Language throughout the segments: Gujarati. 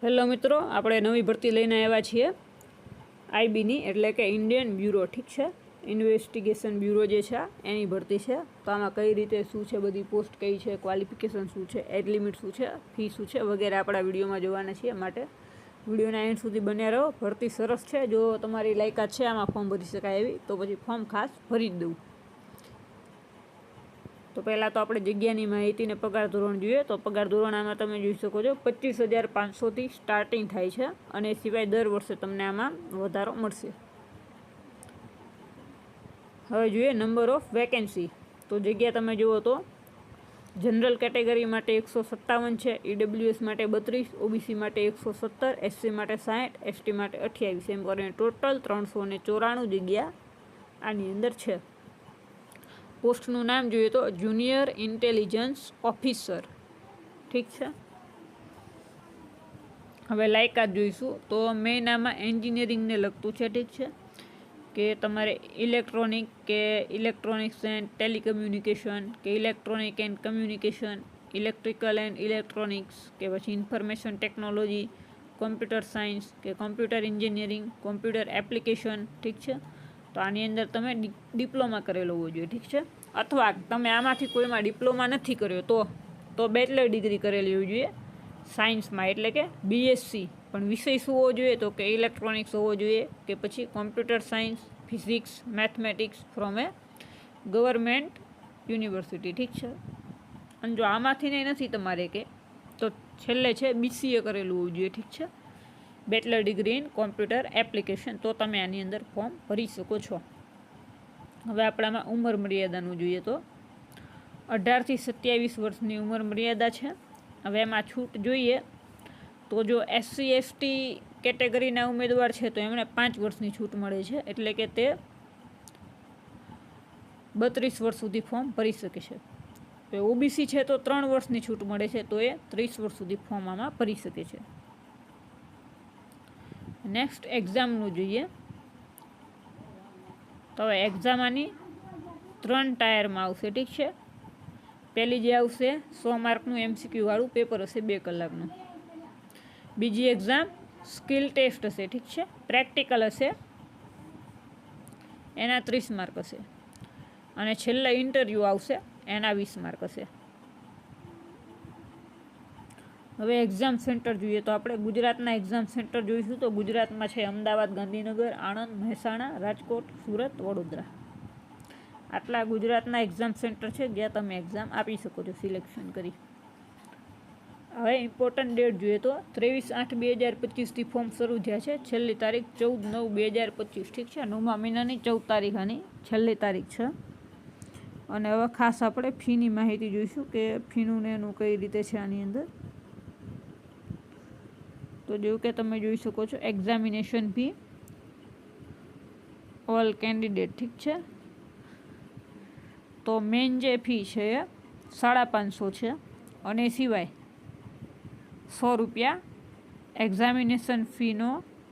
હેલો મિત્રો, આપણે નવી ભરતી લઈને આવ્યા છીએ આઈબીની, એટલે કે ઇન્ડિયન બ્યુરો. ઠીક છે, ઇન્વેસ્ટિગેશન બ્યુરો જે છે એની ભરતી છે. તો આમાં કઈ રીતે શું છે, બધી પોસ્ટ કઈ છે, ક્વોલિફિકેશન શું છે, એજ લિમિટ શું છે, ફી શું છે વગેરે આપણા વિડીયોમાં જોવાના છીએ. માટે વિડીયોના એન્ડ સુધી બન્યા રહો. ભરતી સરસ છે. જો તમારી લાયકાત છે આમાં ફોર્મ ભરી શકાય એવી, તો પછી ફોર્મ ખાસ ભરી જ દઉં. તો પહેલાં તો આપણે જગ્યાની માહિતીને પગાર ધોરણ જોઈએ. તો પગાર ધોરણ આમાં તમે જોઈ શકો છો 25,500થી સ્ટાર્ટિંગ થાય છે, અને સિવાય દર વર્ષે તમને આમાં વધારો મળશે. હવે જોઈએ નંબર ઓફ વેકેન્સી. તો જગ્યા તમે જુઓ તો જનરલ કેટેગરી માટે 157 છે, ઈડબ્લ્યુએસ માટે 32, ઓબીસી માટે 117, એસસી માટે 60, એસટી માટે 28, એમ કરીને ટોટલ 394 જગ્યા આની અંદર છે. પોસ્ટનું નામ જોઈએ તો જુનિયર ઇન્ટેલિજન્સ ઓફિસર. ઠીક છે. હવે લાયકાત જોઈશું. તો મેઇન આમાં એન્જિનિયરિંગને લગતું છે. ઠીક છે, કે તમારે ઇલેક્ટ્રોનિક્સ એન્ડ ટેલિકમ્યુનિકેશન, કે electronic and communication, electrical and electronics, કે પછી ઇન્ફોર્મેશન ટેકનોલોજી, કોમ્પ્યુટર સાયન્સ, કે કોમ્પ્યુટર એન્જિનિયરિંગ, કોમ્પ્યુટર એપ્લિકેશન. ઠીક છે. તો આની અંદર તમે ડિપ્લોમા કરેલો હોવો જોઈએ. ઠીક છે. અથવા તમે આમાંથી કોઈમાં ડિપ્લોમા નથી કર્યો તો બેચલર ડિગ્રી કરેલી હોવી જોઈએ સાયન્સમાં, એટલે કે બીએસસી. પણ વિષય શું હોવો જોઈએ? તો કે ઇલેક્ટ્રોનિક્સ હોવો જોઈએ, કે પછી computer science, physics, mathematics from A government university. ઠીક છે. અને જો આમાંથી નહીં નથી તમારે કે, તો છેલ્લે છે બીસીએ કરેલું હોવું જોઈએ. ઠીક છે, bachelor degree in computer application. તો તમે આની અંદર ફોર્મ ભરી શકો છો. હવે આપણામાં ઉંમર મર્યાદાનું જોઈએ તો 18થી 27 વર્ષની ઉંમર મર્યાદા છે. હવે એમાં છૂટ જોઈએ તો જો એસસી એસટી કેટેગરીના ઉમેદવાર છે તો એમણે 5 વર્ષની છૂટ મળે છે, એટલે કે તે 32 વર્ષ સુધી ફોર્મ ભરી શકે છે. તો ઓબીસી છે તો 3 વર્ષની છૂટ મળે છે, તો એ 30 વર્ષ સુધી ફોર્મ આમાં ભરી શકે છે. નેક્સ્ટ એક્ઝામનું જોઈએ. તો હવે એક્ઝામ આની 3 ટાયરમાં આવશે. ઠીક છે. પહેલી જે આવશે 100 માર્કનું એમસીક્યુ વાળું પેપર હશે 2 કલાકનું. બીજી એક્ઝામ સ્કિલ ટેસ્ટ હશે. ઠીક છે, પ્રેક્ટિકલ હશે, એના 30 માર્ક હશે. અને છેલ્લે ઇન્ટરવ્યૂ આવશે, એના 20 માર્ક હશે. હવે એક્ઝામ સેન્ટર જોઈએ તો આપણે ગુજરાતના એક્ઝામ સેન્ટર જોઈશું. તો ગુજરાતમાં છે અમદાવાદ, ગાંધીનગર, આણંદ, મહેસાણા, રાજકોટ, સુરત, વડોદરા. આટલા ગુજરાતના એક્ઝામ સેન્ટર છે જ્યાં તમે એક્ઝામ આપી શકો છો સિલેક્શન કરી. હવે ઇમ્પોર્ટન્ટ ડેટ જોઈએ તો 23/8/2025થી ફોર્મ શરૂ થયા છે. છેલ્લી તારીખ 14/9/2025. ઠીક છે, 9મા મહિનાની 14 તારીખ આની છેલ્લી તારીખ છે. અને હવે ખાસ આપણે ફીની માહિતી જોઈશું કે ફીનું ને એનું કઈ રીતે છે આની અંદર. તો જેવું કે તમે જોઈ શકો છો એક્ઝામિનેશન ફી ઓલ કેન્ડિડેટ. ઠીક છે. તો મેઇન જે ફી છે એ 550 છે, અને સિવાય 100 રૂપિયા એક્ઝામિનેશન ફીનો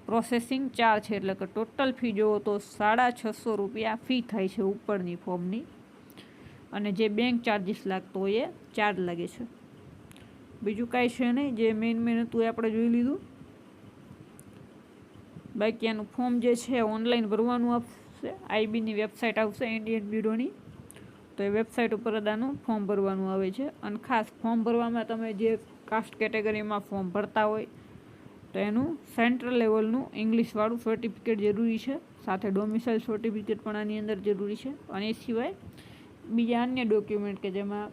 પ્રોસેસિંગ ચાર્જ છે. એટલે કે ટોટલ ફી જોવો તો 650 રૂપિયા ફી થાય છે ઉપરની ફોર્મની. અને જે બેંક ચાર્જીસ લાગતો હોય એ ચાર્જ લાગે છે. બીજું કાંઈ છે નહીં. જે મેઇન હતું એ આપણે જોઈ લીધું. બાકી આનું ફોર્મ જે છે ઓનલાઈન ભરવાનું આવશે. આઈબીની વેબસાઇટ આવશે ઇન્ડિયન બ્યુરોની, તો એ વેબસાઇટ ઉપર જ આનું ફોર્મ ભરવાનું આવે છે. અને ખાસ ફોર્મ ભરવામાં તમે જે કાસ્ટ કેટેગરીમાં ફોર્મ ભરતા હોય તો એનું સેન્ટ્રલ લેવલનું ઇંગ્લિશવાળું સર્ટિફિકેટ જરૂરી છે. સાથે ડોમિસાઇલ સર્ટિફિકેટ પણ આની અંદર જરૂરી છે. અને એ સિવાય બીજા અન્ય ડોક્યુમેન્ટ કે જેમાં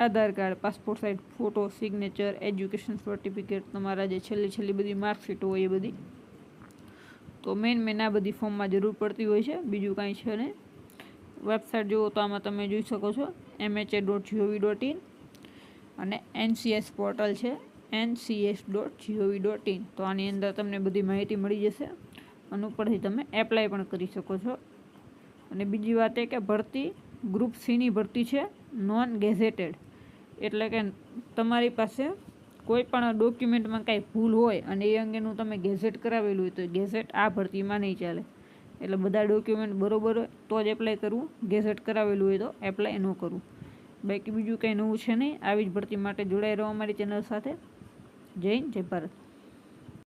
Aadhaar card, passport size photo, signature, education certificate, તમારા જે છેલ્લી બધી માર્કશીટો હોય એ બધી. તો મેઇન આ બધી ફોર્મમાં જરૂર પડતી હોય છે. બીજું કાંઈ છે નહીં. વેબસાઇટ જુઓ તો આમાં તમે જોઈ શકો છો mha.gov.in, અને NCS પોર્ટલ છે ncs.gov.in. તો આની અંદર તમને બધી માહિતી મળી જશે. અને ઉપરથી તમે એપ્લાય પણ કરી શકો છો. અને બીજી વાત એ કે ભરતી ગ્રુપ સીની ભરતી છે, નોન ગેઝેટેડ. એટલે કે તમારી પાસે કોઈ પણ ડોક્યુમેન્ટમાં કાંઈ ભૂલ હોય અને એ અંગેનું તમે ગેઝેટ કરાવેલું હોય તો ગેઝેટ આ ભરતીમાં નહીં ચાલે. એટલે બધા ડોક્યુમેન્ટ બરોબર હોય તો જ એપ્લાય કરવું. ગેઝેટ કરાવેલું હોય તો એપ્લાય ન કરવું. બાકી બીજું કંઈ નવું છે નહીં. આવી જ ભરતી માટે જોડાઈ રહો અમારી ચેનલ સાથે. જય હિન્દ, જય ભારત.